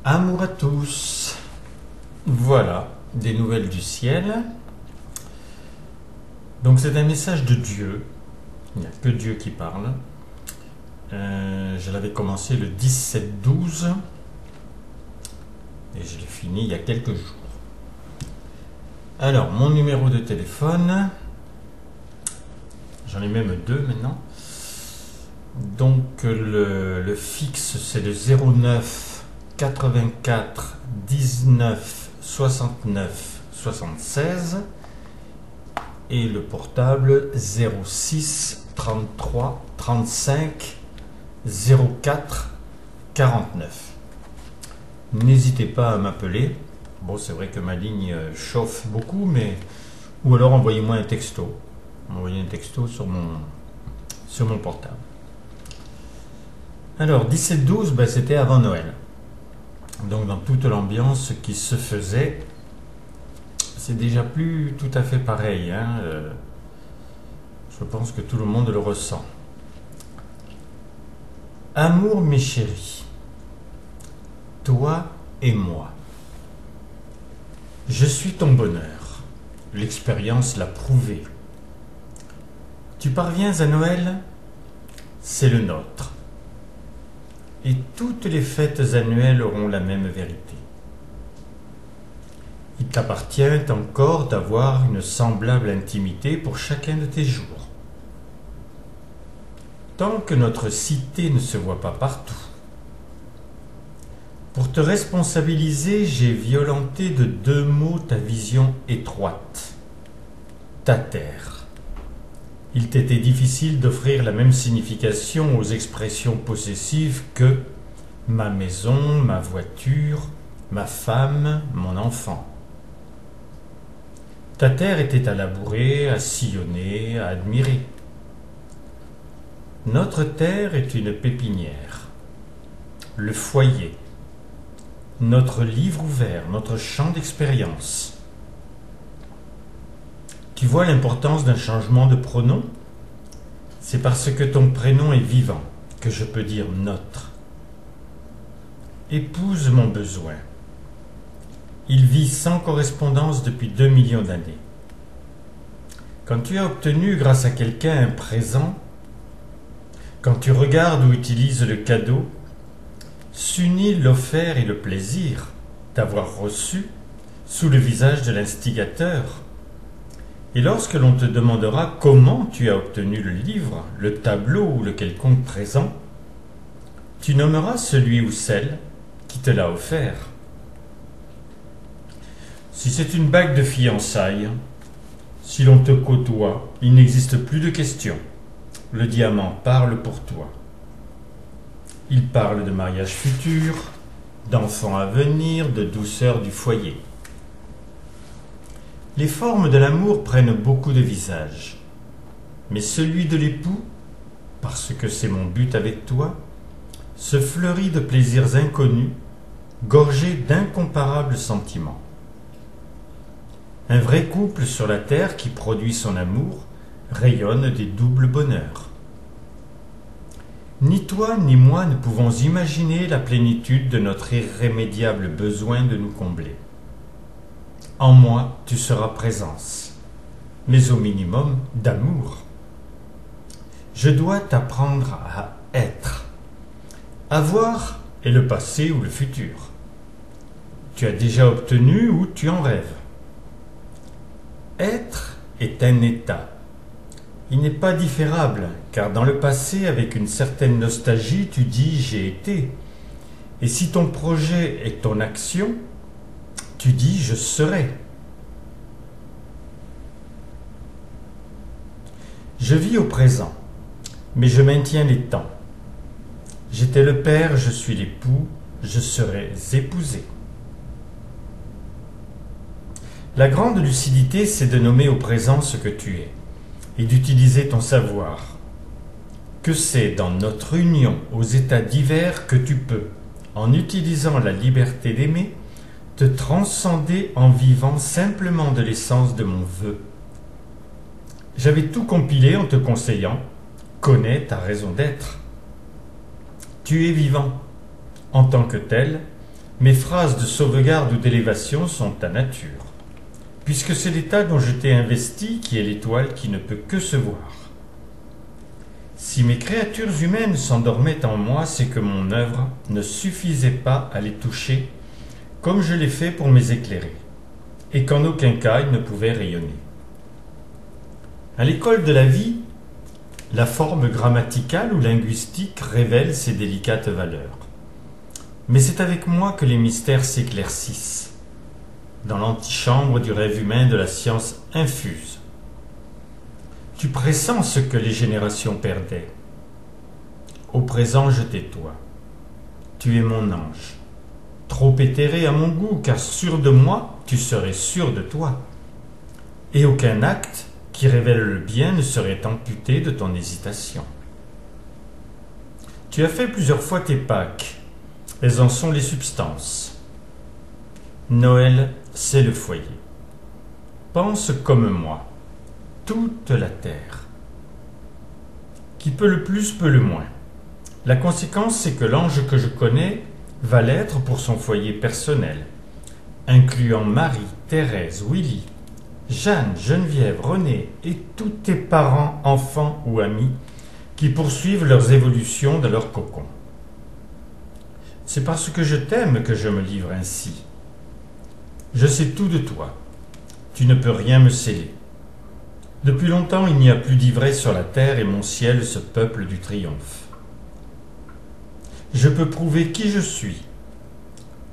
Amour à tous. Voilà, des nouvelles du ciel. Donc c'est un message de Dieu. Il n'y a que Dieu qui parle. Je l'avais commencé le 17-12 et je l'ai fini il y a quelques jours. Alors, mon numéro de téléphone, j'en ai même deux maintenant. Donc le fixe c'est le 09 84 19 69 76 et le portable 06 33 35 04 49. N'hésitez pas à m'appeler. Bon, c'est vrai que ma ligne chauffe beaucoup, mais ou alors envoyez-moi un texto. Envoyez un texto sur mon portable. Alors 17-12, ben, c'était avant Noël. Donc dans toute l'ambiance qui se faisait, c'est déjà plus tout à fait pareil, hein. Je pense que tout le monde le ressent. Amour mes chéris, toi et moi. Je suis ton bonheur, l'expérience l'a prouvé. Tu parviens à Noël, c'est le nôtre. Et toutes les fêtes annuelles auront la même vérité. Il t'appartient encore d'avoir une semblable intimité pour chacun de tes jours. Tant que notre cité ne se voit pas partout. Pour te responsabiliser, j'ai violenté de 2 mots ta vision étroite. Ta terre. Il t'était difficile d'offrir la même signification aux expressions possessives que ma maison, ma voiture, ma femme, mon enfant. Ta terre était à labourer, à sillonner, à admirer. Notre terre est une pépinière, le foyer, notre livre ouvert, notre champ d'expérience. Tu vois l'importance d'un changement de pronom? C'est parce que ton prénom est vivant que je peux dire notre. Épouse mon besoin. Il vit sans correspondance depuis 2 millions d'années. Quand tu as obtenu grâce à quelqu'un un présent, quand tu regardes ou utilises le cadeau, s'unit l'offert et le plaisir d'avoir reçu sous le visage de l'instigateur. Et lorsque l'on te demandera comment tu as obtenu le livre, le tableau ou le quelconque présent, tu nommeras celui ou celle qui te l'a offert. Si c'est une bague de fiançailles, si l'on te côtoie, il n'existe plus de question. Le diamant parle pour toi. Il parle de mariage futur, d'enfants à venir, de douceur du foyer. Les formes de l'amour prennent beaucoup de visages, mais celui de l'époux, parce que c'est mon but avec toi, se fleurit de plaisirs inconnus, gorgé d'incomparables sentiments. Un vrai couple sur la terre qui produit son amour rayonne des doubles bonheurs. Ni toi ni moi ne pouvons imaginer la plénitude de notre irrémédiable besoin de nous combler. En moi, tu seras présence, mais au minimum d'amour. Je dois t'apprendre à être. Avoir est le passé ou le futur. Tu as déjà obtenu ou tu en rêves. Être est un état. Il n'est pas différable, car dans le passé, avec une certaine nostalgie, tu dis « j'ai été ». Et si ton projet est ton action, tu dis « je serai ». Je vis au présent, mais je maintiens les temps. J'étais le père, je suis l'époux, je serai épousé. La grande lucidité, c'est de nommer au présent ce que tu es et d'utiliser ton savoir. Que c'est dans notre union aux états divers que tu peux, en utilisant la liberté d'aimer, te transcender en vivant simplement de l'essence de mon vœu. J'avais tout compilé en te conseillant, connais ta raison d'être. Tu es vivant, en tant que tel, mes phrases de sauvegarde ou d'élévation sont ta nature, puisque c'est l'état dont je t'ai investi qui est l'étoile qui ne peut que se voir. Si mes créatures humaines s'endormaient en moi, c'est que mon œuvre ne suffisait pas à les toucher, comme je l'ai fait pour mes éclairer, et qu'en aucun cas ils ne pouvaient rayonner. À l'école de la vie, la forme grammaticale ou linguistique révèle ces délicates valeurs. Mais c'est avec moi que les mystères s'éclaircissent, dans l'antichambre du rêve humain de la science infuse. Tu pressens ce que les générations perdaient. Au présent, je t'étoie. Tu es mon ange. Trop éthéré à mon goût, car sûr de moi, tu serais sûr de toi. Et aucun acte qui révèle le bien ne serait amputé de ton hésitation. Tu as fait plusieurs fois tes Pâques. Elles en sont les substances. Noël, c'est le foyer. Pense comme moi. Toute la terre. Qui peut le plus, peut le moins. La conséquence, c'est que l'ange que je connais va l'être pour son foyer personnel, incluant Marie, Thérèse, Willy, Jeanne, Geneviève, René et tous tes parents, enfants ou amis qui poursuivent leurs évolutions dans leur cocon. C'est parce que je t'aime que je me livre ainsi. Je sais tout de toi. Tu ne peux rien me sceller. Depuis longtemps, il n'y a plus d'ivresse sur la terre et mon ciel se peuple du triomphe. Je peux prouver qui je suis.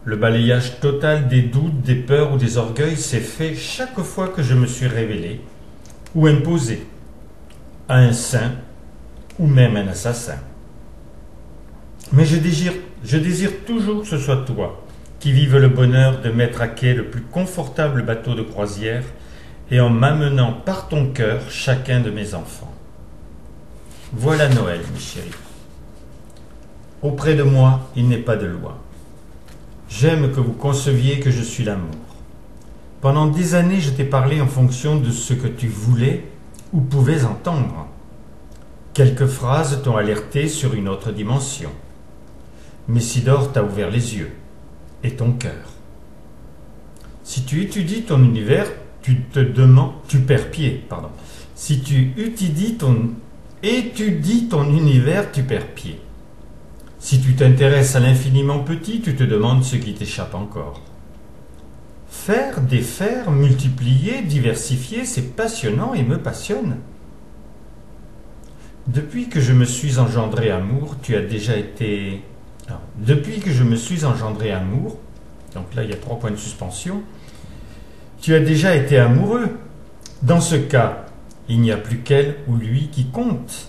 Le balayage total des doutes, des peurs ou des orgueils s'est fait chaque fois que je me suis révélé ou imposé à un saint ou même un assassin. Mais je désire toujours que ce soit toi qui vive le bonheur de mettre à quai le plus confortable bateau de croisière et en m'amenant par ton cœur chacun de mes enfants. Voilà Noël, mes chéris. Auprès de moi, il n'est pas de loi. J'aime que vous conceviez que je suis l'amour. Pendant des années, je t'ai parlé en fonction de ce que tu voulais ou pouvais entendre. Quelques phrases t'ont alerté sur une autre dimension. Messidor t'a ouvert les yeux et ton cœur. Si tu étudies ton univers, tu perds pied. Si tu étudies ton univers, tu perds pied. Si tu t'intéresses à l'infiniment petit, tu te demandes ce qui t'échappe encore. Faire, défaire, multiplier, diversifier, c'est passionnant et me passionne. Depuis que je me suis engendré amour, tu as déjà été... Alors, depuis que je me suis engendré amour, donc là il y a 3 points de suspension, tu as déjà été amoureux. Dans ce cas, il n'y a plus qu'elle ou lui qui compte.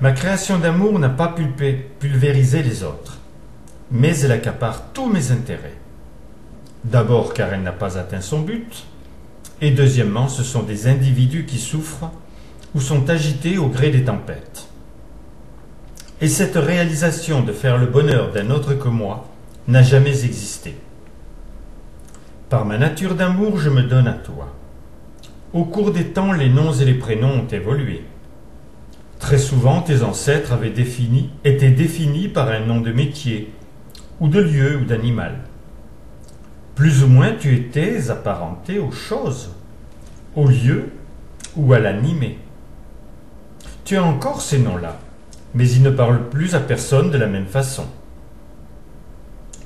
Ma création d'amour n'a pas pulvérisé les autres, mais elle accapare tous mes intérêts. D'abord car elle n'a pas atteint son but, et deuxièmement, ce sont des individus qui souffrent ou sont agités au gré des tempêtes. Et cette réalisation de faire le bonheur d'un autre que moi n'a jamais existé. Par ma nature d'amour, je me donne à toi. Au cours des temps, les noms et les prénoms ont évolué. Très souvent, tes ancêtres étaient définis par un nom de métier, ou de lieu ou d'animal. Plus ou moins, tu étais apparenté aux choses, au lieu ou à l'animé. Tu as encore ces noms-là, mais ils ne parlent plus à personne de la même façon.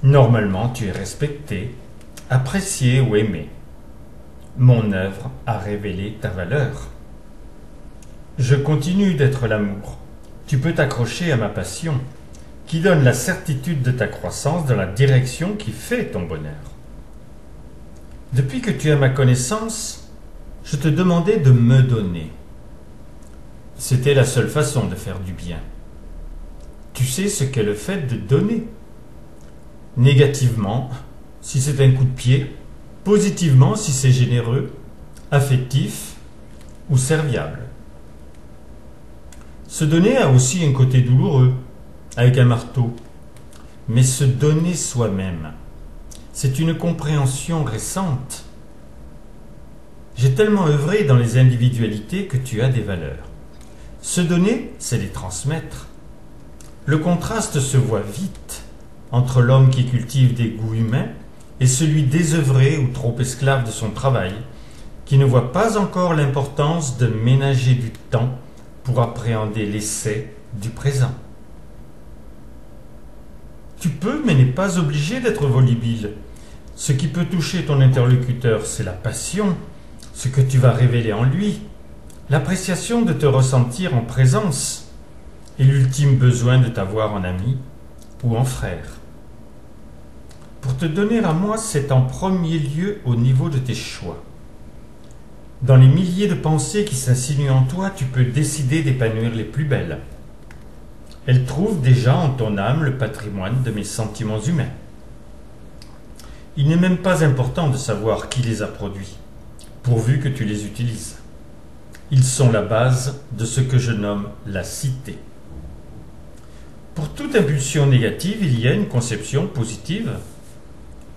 Normalement, tu es respecté, apprécié ou aimé. Mon œuvre a révélé ta valeur. Je continue d'être l'amour. Tu peux t'accrocher à ma passion, qui donne la certitude de ta croissance dans la direction qui fait ton bonheur. Depuis que tu as ma connaissance, je te demandais de me donner. C'était la seule façon de faire du bien. Tu sais ce qu'est le fait de donner. Négativement, si c'est un coup de pied, positivement si c'est généreux, affectif ou serviable. Se donner a aussi un côté douloureux, avec un marteau, mais se donner soi-même, c'est une compréhension récente. J'ai tellement œuvré dans les individualités que tu as des valeurs. Se donner, c'est les transmettre. Le contraste se voit vite. entre l'homme qui cultive des goûts humains et celui désœuvré ou trop esclave de son travail, qui ne voit pas encore l'importance de ménager du temps pour appréhender l'essai du présent. Tu peux, mais n'es pas obligé d'être volubile. Ce qui peut toucher ton interlocuteur, c'est la passion, ce que tu vas révéler en lui, l'appréciation de te ressentir en présence et l'ultime besoin de t'avoir en ami ou en frère. Pour te donner à moi, c'est en premier lieu au niveau de tes choix. Dans les milliers de pensées qui s'insinuent en toi, tu peux décider d'épanouir les plus belles. Elles trouvent déjà en ton âme le patrimoine de mes sentiments humains. Il n'est même pas important de savoir qui les a produits, pourvu que tu les utilises. Ils sont la base de ce que je nomme la cité. Pour toute impulsion négative, il y a une conception positive.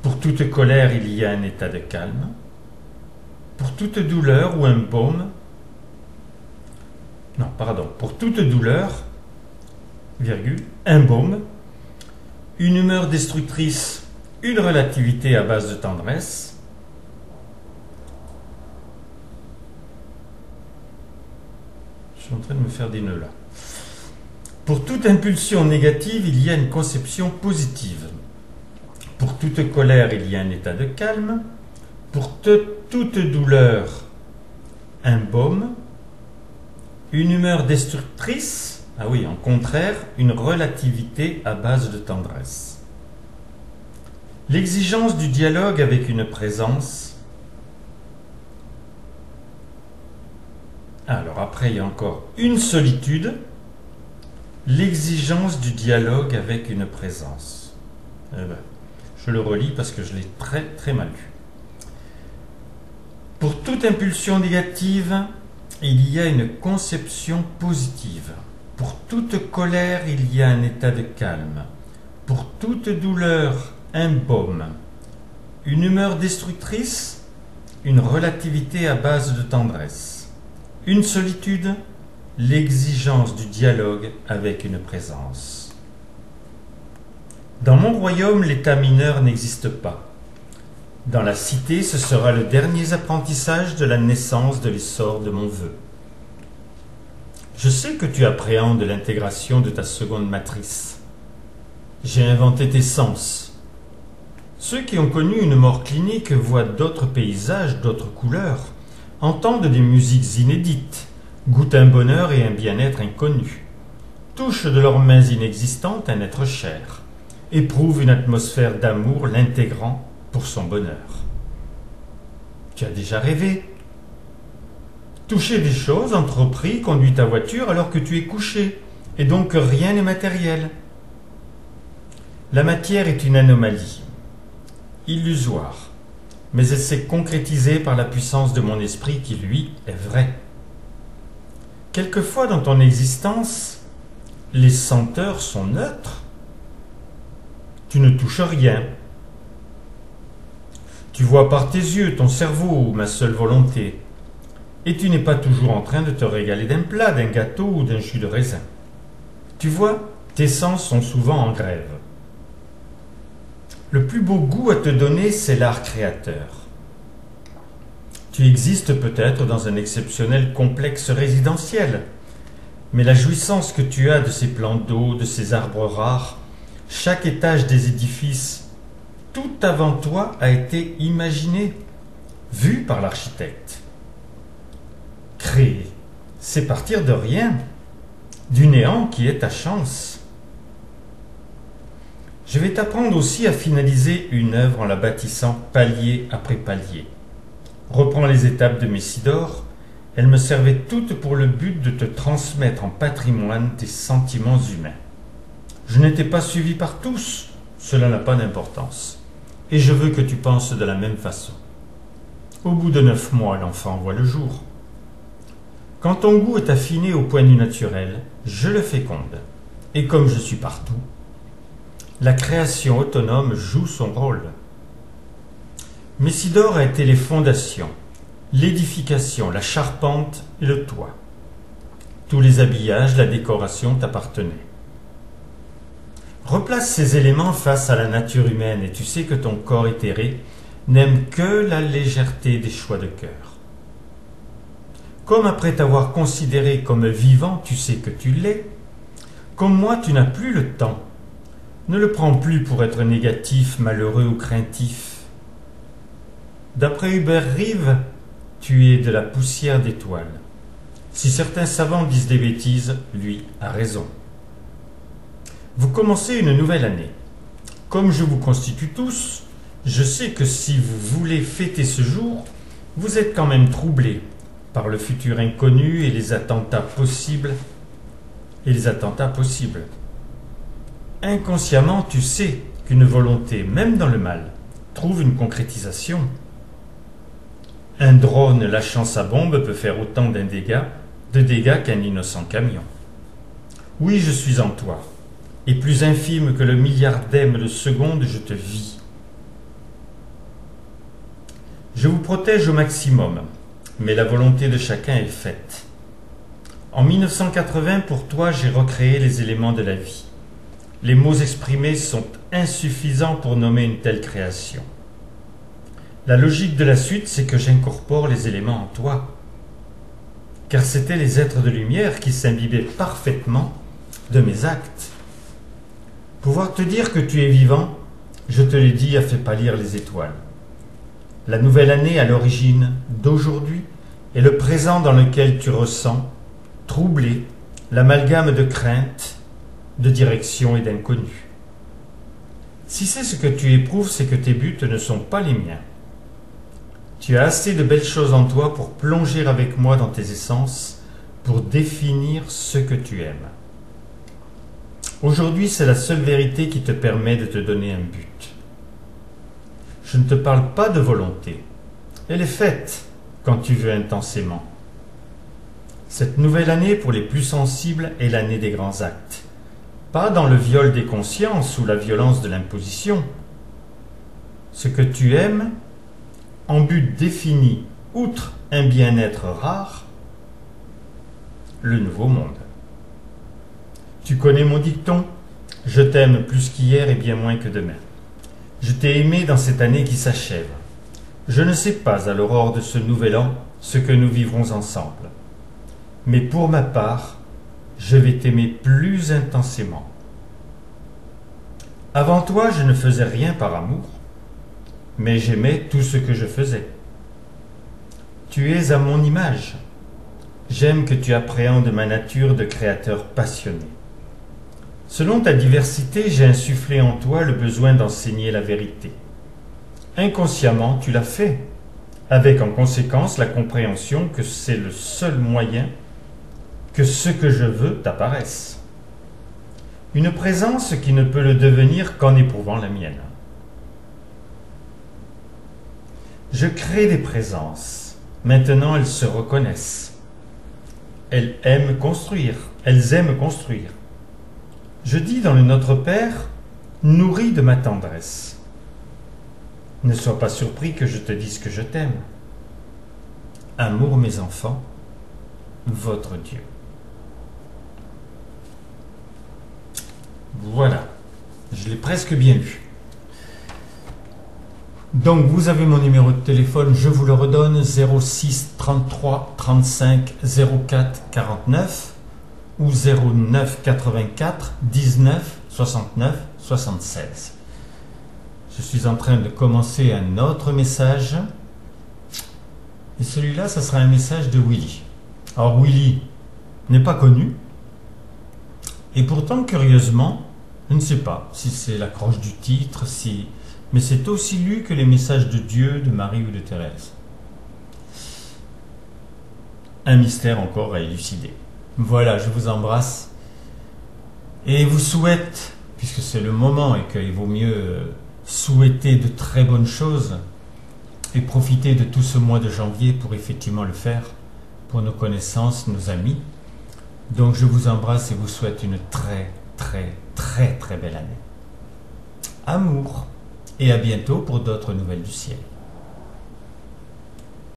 Pour toute colère, il y a un état de calme. Pour toute douleur ou un baume, pour toute douleur, un baume, une humeur destructrice, une relativité à base de tendresse, je suis en train de me faire des nœuds là. Pour toute impulsion négative, il y a une conception positive. Pour toute colère, il y a un état de calme. Pour toute douleur, un baume. Une humeur destructrice, en contraire, une relativité à base de tendresse. L'exigence du dialogue avec une présence. Alors après, il y a encore une solitude. L'exigence du dialogue avec une présence. Je le relis parce que je l'ai très très mal lu. Pour toute impulsion négative, il y a une conception positive. Pour toute colère, il y a un état de calme. Pour toute douleur, un baume. Une humeur destructrice, une relativité à base de tendresse. Une solitude, l'exigence du dialogue avec une présence. Dans mon royaume, l'état mineur n'existe pas. Dans la cité, ce sera le dernier apprentissage de la naissance de l'essor de mon vœu. Je sais que tu appréhendes l'intégration de ta seconde matrice. J'ai inventé tes sens. Ceux qui ont connu une mort clinique voient d'autres paysages, d'autres couleurs, entendent des musiques inédites, goûtent un bonheur et un bien-être inconnus, touchent de leurs mains inexistantes un être cher, éprouvent une atmosphère d'amour l'intégrant pour son bonheur. Tu as déjà rêvé. Toucher des choses, entrepris, conduit ta voiture alors que tu es couché, et donc que rien n'est matériel. La matière est une anomalie, illusoire, mais elle s'est concrétisée par la puissance de mon esprit qui, lui, est vrai. Quelquefois dans ton existence, les senteurs sont neutres. Tu ne touches rien. Tu vois par tes yeux, ton cerveau ou ma seule volonté. Et tu n'es pas toujours en train de te régaler d'un plat, d'un gâteau ou d'un jus de raisin. Tu vois, tes sens sont souvent en grève. Le plus beau goût à te donner, c'est l'art créateur. Tu existes peut-être dans un exceptionnel complexe résidentiel, mais la jouissance que tu as de ces plans d'eau, de ces arbres rares, chaque étage des édifices, tout avant toi a été imaginé, vu par l'architecte. Créer, c'est partir de rien, du néant qui est ta chance. Je vais t'apprendre aussi à finaliser une œuvre en la bâtissant palier après palier. Reprends les étapes de Messidor, elles me servaient toutes pour le but de te transmettre en patrimoine tes sentiments humains. Je n'étais pas suivi par tous, cela n'a pas d'importance. Et je veux que tu penses de la même façon. Au bout de 9 mois, l'enfant voit le jour. Quand ton goût est affiné au point du naturel, je le féconde. Et comme je suis partout, la création autonome joue son rôle. Messidor a été les fondations, l'édification, la charpente et le toit. Tous les habillages, la décoration t'appartenaient. Replace ces éléments face à la nature humaine et tu sais que ton corps éthéré n'aime que la légèreté des choix de cœur. Comme après t'avoir considéré comme vivant, tu sais que tu l'es, comme moi tu n'as plus le temps. Ne le prends plus pour être négatif, malheureux ou craintif. D'après Hubert Reeves, tu es de la poussière d'étoiles. Si certains savants disent des bêtises, lui a raison. Vous commencez une nouvelle année. Comme je vous constitue tous, je sais que si vous voulez fêter ce jour, vous êtes quand même troublés par le futur inconnu et les attentats possibles. Inconsciemment, tu sais qu'une volonté, même dans le mal, trouve une concrétisation. Un drone lâchant sa bombe peut faire autant de dégâts qu'un innocent camion. Oui, je suis en toi, et plus infime que le milliardième de seconde, je te vis. Je vous protège au maximum, mais la volonté de chacun est faite. En 1980, pour toi, j'ai recréé les éléments de la vie. Les mots exprimés sont insuffisants pour nommer une telle création. La logique de la suite, c'est que j'incorpore les éléments en toi. Car c'étaient les êtres de lumière qui s'imbibaient parfaitement de mes actes. Pouvoir te dire que tu es vivant, je te l'ai dit, a fait pâlir les étoiles. La nouvelle année à l'origine d'aujourd'hui est le présent dans lequel tu ressens, troublé, l'amalgame de crainte, de direction et d'inconnu. Si c'est ce que tu éprouves, c'est que tes buts ne sont pas les miens. Tu as assez de belles choses en toi pour plonger avec moi dans tes essences, pour définir ce que tu aimes. Aujourd'hui, c'est la seule vérité qui te permet de te donner un but. Je ne te parle pas de volonté. Elle est faite quand tu veux intensément. Cette nouvelle année pour les plus sensibles est l'année des grands actes. Pas dans le viol des consciences ou la violence de l'imposition. Ce que tu aimes, en but défini, outre un bien-être rare, le nouveau monde. Tu connais mon dicton, je t'aime plus qu'hier et bien moins que demain. Je t'ai aimé dans cette année qui s'achève. Je ne sais pas à l'aurore de ce nouvel an ce que nous vivrons ensemble. Mais pour ma part, je vais t'aimer plus intensément. Avant toi, je ne faisais rien par amour, mais j'aimais tout ce que je faisais. Tu es à mon image. J'aime que tu appréhendes ma nature de créateur passionné. Selon ta diversité, j'ai insufflé en toi le besoin d'enseigner la vérité. Inconsciemment, tu l'as fait, avec en conséquence la compréhension que c'est le seul moyen que ce que je veux t'apparaisse. Une présence qui ne peut le devenir qu'en éprouvant la mienne. Je crée des présences. Maintenant, elles se reconnaissent. Elles aiment construire. Je dis dans le Notre Père, nourri de ma tendresse. Ne sois pas surpris que je te dise que je t'aime. Amour, mes enfants, votre Dieu. Voilà, je l'ai presque bien lu. Donc vous avez mon numéro de téléphone, je vous le redonne, 06 33 35 04 49 ou 09 84 19 69 76. Je suis en train de commencer un autre message. Et celui-là, ça sera un message de Willy. Alors Willy n'est pas connu. Et pourtant, curieusement, je ne sais pas si c'est l'accroche du titre, mais c'est aussi lu que les messages de Dieu, de Marie ou de Thérèse. Un mystère encore à élucider. Voilà, je vous embrasse. Et vous souhaite, puisque c'est le moment et qu'il vaut mieux souhaiter de très bonnes choses et profiter de tout ce mois de janvier pour effectivement le faire, pour nos connaissances, nos amis. Donc je vous embrasse et vous souhaite une très très belle année. Amour et à bientôt pour d'autres nouvelles du ciel.